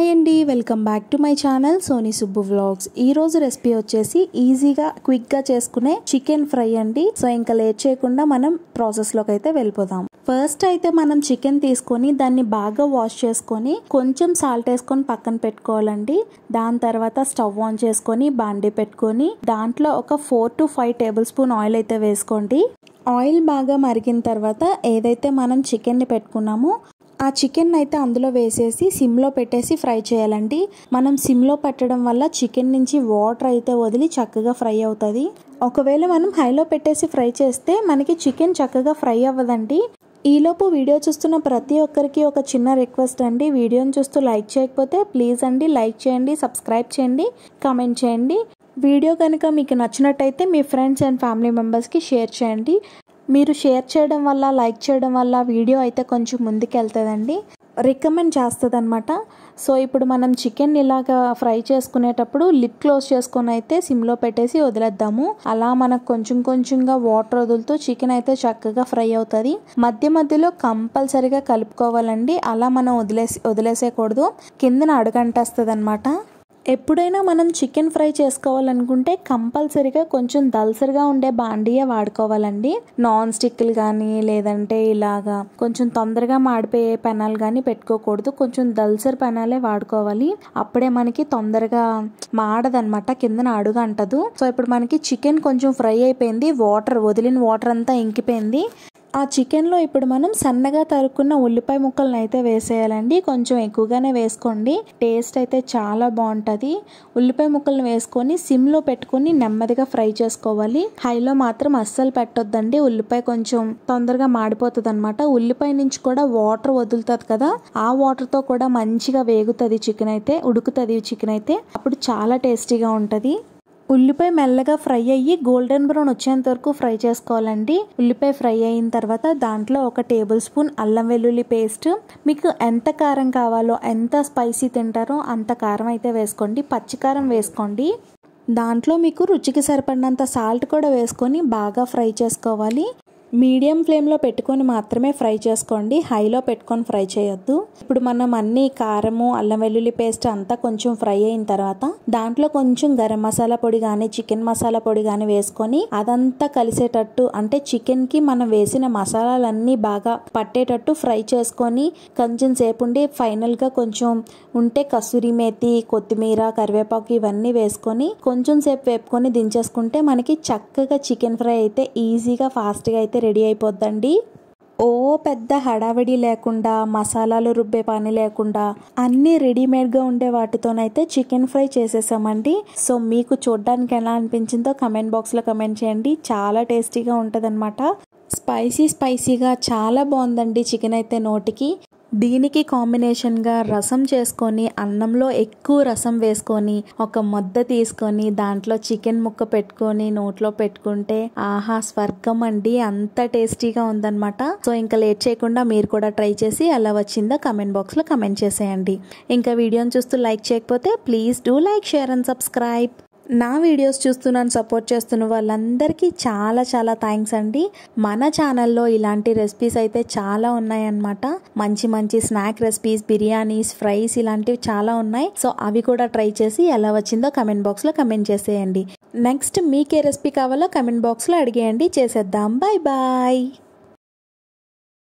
Hi అండి, welcome back to my channel Soni Subbu vlogs. ఈ రోజు రెసిపీ వచ్చేసి ఈజీగా క్విక్గా చేసుకునే చికెన్ ఫ్రై అండి. సో ఇంకా లేట్ చేయకుండా మనం ప్రాసెస్లోకి అయితే వెళ్ళిపోదాం. ఫస్ట్ అయితే మనం చికెన్ తీసుకొని దాన్ని బాగా వాష్ చేసుకొని కొంచెం సాల్ట్ వేసుకొని పక్కన పెట్టుకోవాలండి. దాని తర్వాత స్టవ్ ఆన్ చేసుకొని బాండీ పెట్టుకొని దాంట్లో ఒక 4 to 5 టేబుల్ స్పూన్ ఆయిల్ అయితే వేసుకోండి. ఆయిల్ బాగా మరిగిన తర్వాత ఏదైతే మనం చికెన్ని పెట్టుకున్నామో ఆ చికెన్ అయితే అందులో వేసేసి సిమ్లో పెట్టేసి ఫ్రై చేయాలండి. మనం సిమ్లో పెట్టడం వల్ల చికెన్ నుంచి వాటర్ అయితే వదిలి చక్కగా ఫ్రై అవుతుంది. ఒకవేళ మనం హైలో పెట్టేసి ఫ్రై చేస్తే మనకి చికెన్ చక్కగా ఫ్రై అవ్వదండి. ఈలోపు వీడియో చూస్తున్న ప్రతి ఒక్కరికి ఒక చిన్న రిక్వెస్ట్ అండి, వీడియోని చూస్తూ లైక్ చేయకపోతే ప్లీజ్ అండి లైక్ చేయండి, సబ్స్క్రైబ్ చేయండి, కామెంట్ చేయండి. వీడియో కనుక మీకు నచ్చినట్టయితే మీ ఫ్రెండ్స్ అండ్ ఫ్యామిలీ మెంబర్స్కి షేర్ చేయండి. మీరు షేర్ చేయడం వల్ల, లైక్ చేయడం వల్ల వీడియో అయితే కొంచెం ముందుకు వెళ్తుందండి, రికమెండ్ చేస్తుంది అనమాట. సో ఇప్పుడు మనం చికెన్ ఇలాగా ఫ్రై చేసుకునేటప్పుడు లిడ్ క్లోజ్ చేసుకొని అయితే సిమ్లో పెట్టేసి వదిలేద్దాము. అలా మనకు కొంచెం కొంచెంగా వాటర్ వదులుతూ చికెన్ అయితే చక్కగా ఫ్రై అవుతుంది. మధ్య మధ్యలో కంపల్సరీగా కలుపుకోవాలండి. అలా మనం వదిలేసేయకూడదు, కిందన అడుగంటేస్తుంది అనమాట. ఎప్పుడైనా మనం చికెన్ ఫ్రై చేసుకోవాలనుకుంటే కంపల్సరీగా కొంచెం దల్సరిగా ఉండే బాండీయే వాడుకోవాలండి. నాన్ స్టిక్లు కానీ లేదంటే ఇలాగా కొంచెం తొందరగా మాడిపోయే పెనాలు కానీ పెట్టుకోకూడదు. కొంచెం దల్సరి పెనాలే వాడుకోవాలి. అప్పుడే మనకి తొందరగా మాడదనమాట, కిందన అడుగు అంటదు. సో ఇప్పుడు మనకి చికెన్ కొంచెం ఫ్రై అయిపోయింది, వదిలిన వాటర్ అంతా ఇంకిపోయింది. ఆ చికెన్లో ఇప్పుడు మనం సన్నగా తరుక్కున్న ఉల్లిపాయ ముక్కలను అయితే వేసేయాలండి. కొంచెం ఎక్కువగానే వేసుకోండి, టేస్ట్ అయితే చాలా బాగుంటుంది. ఉల్లిపాయ ముక్కలను వేసుకొని సిమ్లో పెట్టుకొని నెమ్మదిగా ఫ్రై చేసుకోవాలి. హైలో మాత్రం అస్సలు పెట్టొద్దండి, ఉల్లిపాయ కొంచెం తొందరగా మాడిపోతుంది అనమాట. ఉల్లిపాయ నుంచి కూడా వాటర్ వదులుతుంది కదా, ఆ వాటర్తో కూడా మంచిగా వేగుతుంది చికెన్ అయితే, ఉడుకుతుంది చికెన్ అయితే. అప్పుడు చాలా టేస్టీగా ఉంటుంది. ఉల్లిపాయ మెల్లగా ఫ్రై అయ్యి గోల్డెన్ బ్రౌన్ వచ్చేంత వరకు ఫ్రై చేసుకోవాలండి. ఉల్లిపాయ ఫ్రై అయిన తర్వాత దాంట్లో 1 టేబుల్ స్పూన్ అల్లం వెల్లుల్లి పేస్ట్. మీకు ఎంత కారం కావాలో, ఎంత స్పైసీ తింటారో అంత కారం అయితే వేసుకోండి. పచ్చికారం వేసుకోండి. దాంట్లో మీకు రుచికి సరిపడినంత సాల్ట్ కూడా వేసుకొని బాగా ఫ్రై చేసుకోవాలి. మీడియం ఫ్లేమ్లో పెట్టుకొని మాత్రమే ఫ్రై చేసుకోండి, హైలో పెట్టుకొని ఫ్రై చేయొద్దు. ఇప్పుడు మనం అన్ని కారము, అల్లం వెల్లుల్లి పేస్ట్ అంతా కొంచెం ఫ్రై అయిన తర్వాత దాంట్లో కొంచెం గరం మసాలా పొడి కానీ చికెన్ మసాలా పొడి కానీ వేసుకొని అదంతా కలిసేటట్టు, అంటే చికెన్కి మనం వేసిన మసాలాలన్నీ బాగా పట్టేటట్టు ఫ్రై చేసుకొని కొంచెం సేపు ఉండి ఫైనల్గా కొంచెం ఉంటే కసూరి మేతి, కొత్తిమీర, కరివేపాకు ఇవన్నీ వేసుకొని కొంచెం సేపు వేపుకొని దించేసుకుంటే మనకి చక్కగా చికెన్ ఫ్రై అయితే ఈజీగా ఫాస్ట్గా అయితే రెడీ అయిపోద్దండి. ఓ పెద్ద హడావిడి లేకుండా, మసాలాలు రుబ్బే పని లేకుండా అన్నీ రెడీమేడ్గా ఉండే వాటితోనైతే చికెన్ ఫ్రై చేసేసామండి. సో మీకు చూడడానికి ఎలా అనిపించిందో కమెంట్ బాక్స్లో కమెంట్ చేయండి. చాలా టేస్టీగా ఉంటుంది అనమాట. స్పైసీగా చాలా బాగుందండి చికెన్ అయితే నోటికి. దీనికి కాంబినేషన్గా రసం చేసుకొని, అన్నంలో ఎక్కువ రసం వేసుకొని ఒక ముద్ద తీసుకొని దాంట్లో చికెన్ ముక్క పెట్టుకొని నోట్లో పెట్టుకుంటే ఆహా స్వర్గం అండి, అంత టేస్టీగా ఉందన్నమాట. సో ఇంకా లేట్ చేయకుండా మీరు కూడా ట్రై చేసి ఎలా వచ్చిందో కమెంట్ బాక్స్లో కమెంట్ చేసేయండి. ఇంకా వీడియోని చూస్తూ లైక్ చేయకపోతే please do like, share and subscribe. నా వీడియోస్ చూస్తున్నాను సపోర్ట్ చేస్తున్న వాళ్ళందరికీ చాలా చాలా థ్యాంక్స్ అండి. మన ఛానల్లో ఇలాంటి రెసిపీస్ అయితే చాలా ఉన్నాయన్నమాట. మంచి మంచి స్నాక్ రెసిపీస్, బిర్యానీస్, ఫ్రైస్ ఇలాంటివి చాలా ఉన్నాయి. సో అవి కూడా ట్రై చేసి ఎలా వచ్చిందో కమెంట్ బాక్స్లో కమెంట్ చేసేయండి. నెక్స్ట్ మీకే రెసిపీ కావాలో కమెంట్ బాక్స్లో అడిగేయండి, చేసేద్దాం. Bye bye.